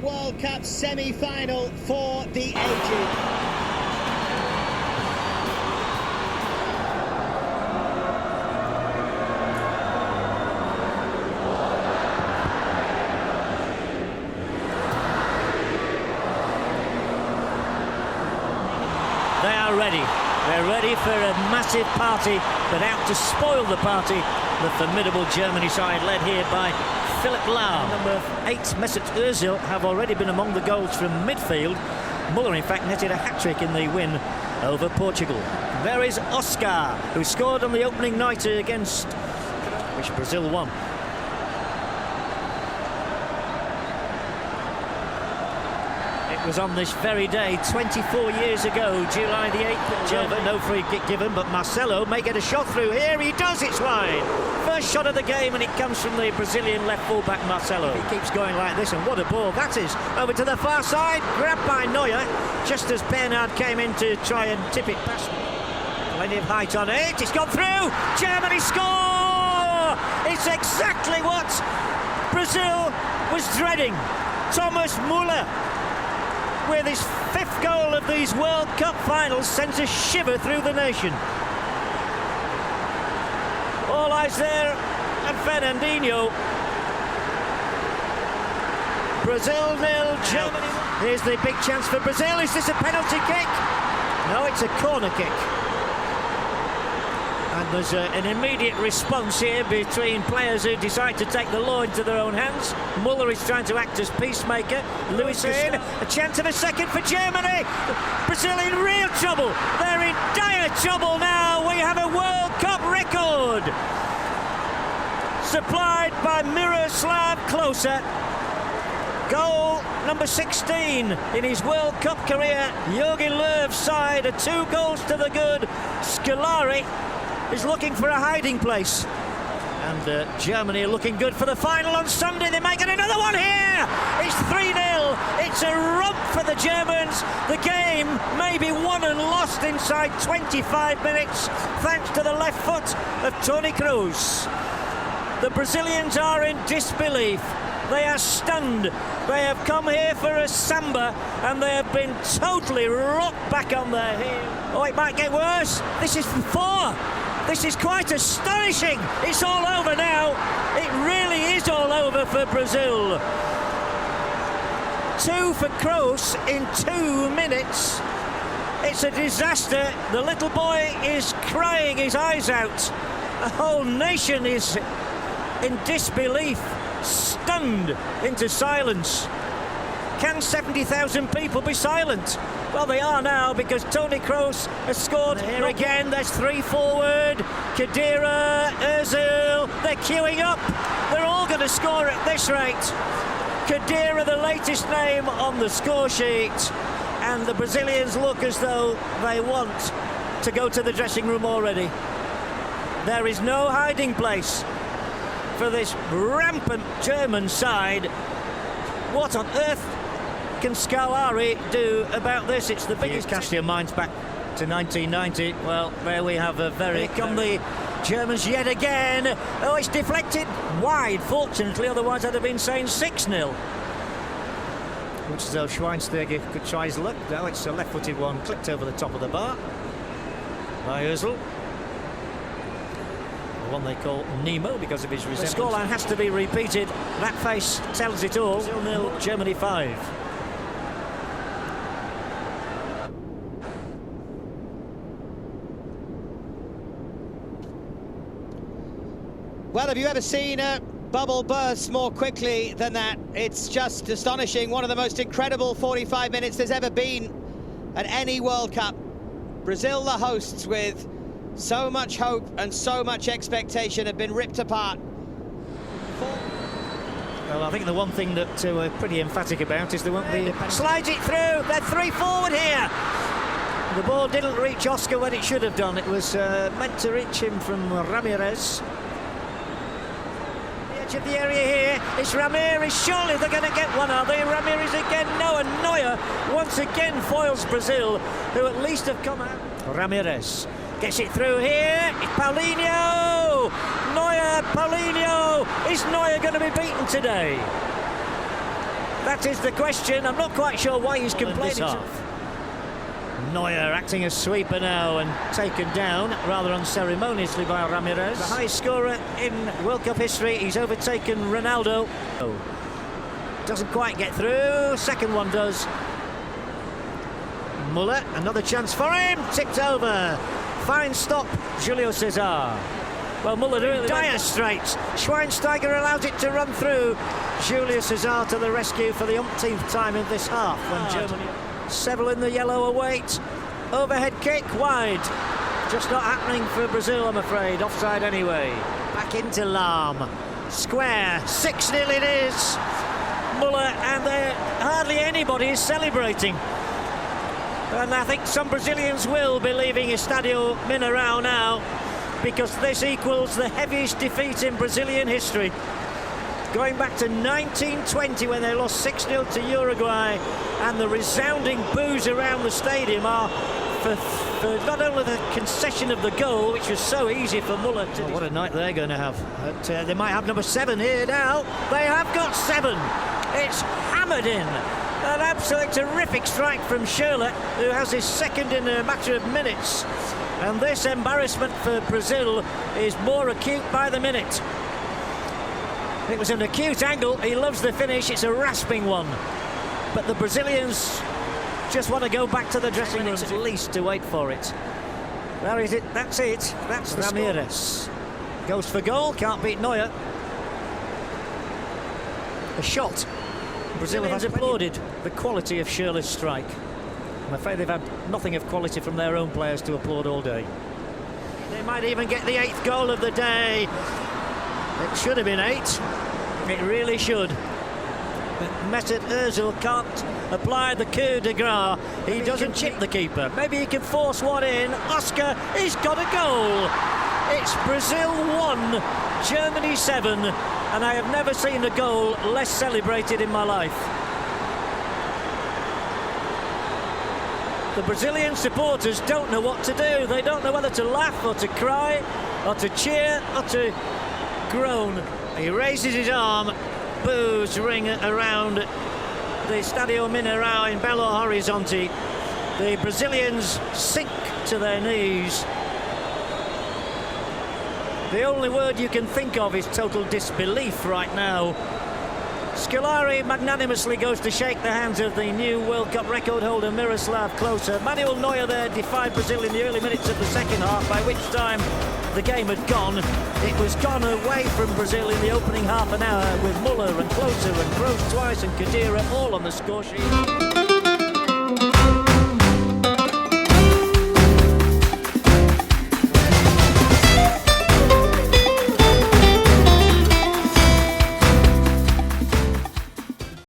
World Cup semi-final for the ages. They are ready. They're ready for a massive party, but out to spoil the party, the formidable Germany side led here by Philipp Lahm. Number 8, Mesut Ozil, have already been among the goals from midfield. Muller, in fact, netted a hat-trick in the win over Portugal. There is Oscar, who scored on the opening night against which Brazil won. It was on this very day 24 years ago, July the 8th. German, no free kick given, but Marcelo may get a shot through here. He does, it's wide. First shot of the game, and it comes from the Brazilian left full-back Marcelo. He keeps going like this, and what a ball that is. Over to the far side, grabbed by Neuer, just as Bernard came in to try and tip it past. Plenty of height on it, it's gone through! Germany score! It's exactly what Brazil was dreading. Thomas Muller, with his 5th goal of these World Cup finals, sends a shiver through the nation. All eyes there at Fernandinho. Brazil 0, Germany 1. Here's the big chance for Brazil. Is this a penalty kick? No, it's a corner kick. And there's an immediate response here between players who decide to take the law into their own hands. Muller is trying to act as peacemaker. Lewis in, a chance of a second for Germany. Brazil in real trouble. They're in dire trouble now. We have a World Cup record. Supplied by Miroslav Klose. Goal number 16 in his World Cup career. Jogi Löw's side are 2 goals to the good. Scolari is looking for a hiding place, and Germany are looking good for the final on Sunday. They might get another one here. It's 3-0. It's a romp for the Germans. The game may be won and lost inside 25 minutes thanks to the left foot of Toni Kroos. The Brazilians are in disbelief. They are stunned. They have come here for a samba, and they have been totally rocked back on their heels. Oh, it might get worse. This is 4. This is quite astonishing. It's all over now. It really is all over for Brazil. 2 for Kroos in 2 minutes. It's a disaster. The little boy is crying his eyes out. The whole nation is in disbelief, stunned into silence. Can 70,000 people be silent? Well, they are now, because Toni Kroos has scored. Here again, there's 3 forward. Khedira, Ozil, they're queuing up. They're all going to score at this rate. Khedira, the latest name on the score sheet. And the Brazilians look as though they want to go to the dressing room already. There is no hiding place for this rampant German side. What on earth can Scolari do about this? It's the biggest. Cast your minds back to 1990. Well, there we have a very... Here come the Germans yet again. Oh, it's deflected wide, fortunately, otherwise I'd have been saying 6-0. Looks as though Schweinsteiger could try his luck. No, it's a left-footed one, clipped over the top of the bar by Ozil. The one they call Nemo because of his resemblance. The scoreline has to be repeated. That face tells it all. 0-0, Germany 5. Well, have you ever seen a bubble burst more quickly than that? It's just astonishing. One of the most incredible 45 minutes there's ever been at any World Cup. Brazil, the hosts, with so much hope and so much expectation, have been ripped apart. Well, I think the one thing that we're pretty emphatic about is there won't be... Slides it through, they're 3 forward here. The ball didn't reach Oscar when it should have done. It was meant to reach him from Ramirez. The edge of the area here, it's Ramirez. Surely they're going to get one, are they? Ramirez again, no, and Neuer once again foils Brazil, who at least have come out. Ramirez gets it through here, it's Paulinho! Neuer, Paulinho! Is Neuer going to be beaten today? That is the question. I'm not quite sure why he's complaining. Neuer acting as sweeper now and taken down rather unceremoniously by Ramirez. The highest scorer in World Cup history. He's overtaken Ronaldo. Doesn't quite get through. Second one does. Muller, another chance for him. Tipped over. Fine stop, Julio Cesar. Well, Muller really dire straits. Schweinsteiger allows it to run through. Julio Cesar to the rescue for the umpteenth time in this half when Germany... Several in the yellow await. Overhead kick wide. Just not happening for Brazil, I'm afraid. Offside anyway. Back into Lahm. Square. 6-0 it is. Muller, and there hardly anybody is celebrating. And I think some Brazilians will be leaving Estadio Mineirão now, because this equals the heaviest defeat in Brazilian history. Going back to 1920 when they lost 6-0 to Uruguay, and the resounding boos around the stadium are for not only the concession of the goal, which was so easy for Muller to... Oh, what a night they're going to have. But, they might have number 7 here now. They have got 7. It's hammered in. An absolutely terrific strike from Schürrle, who has his second in a matter of minutes. And this embarrassment for Brazil is more acute by the minute. It was an acute angle. He loves the finish. It's a rasping one. But the Brazilians just want to go back to the dressing room at least to wait for it. There is it. That's it. That's Ramirez. Goes for goal. Can't beat Neuer. A shot. Brazil has applauded the quality of Schürrle's strike. I'm afraid they've had nothing of quality from their own players to applaud all day. They might even get the 8th goal of the day. It should have been 8. It really should. But Mesut Ozil can't apply the coup de grace. He doesn't chip the keeper. Maybe he can force one in. Oscar, he's got a goal. It's Brazil 1, Germany 7, and I have never seen a goal less celebrated in my life. The Brazilian supporters don't know what to do. They don't know whether to laugh or to cry or to cheer or to groan. He raises his arm. Boos ring around the Stadio Mineirão in Belo Horizonte. The Brazilians sink to their knees. The only word you can think of is total disbelief right now. Scolari magnanimously goes to shake the hands of the new World Cup record holder Miroslav Klose. Manuel Neuer there defied Brazil in the early minutes of the second half, by which time the game had gone. It was gone away from Brazil in the opening half an hour, with Muller and Klose and Kroos twice and Khedira all on the score sheet.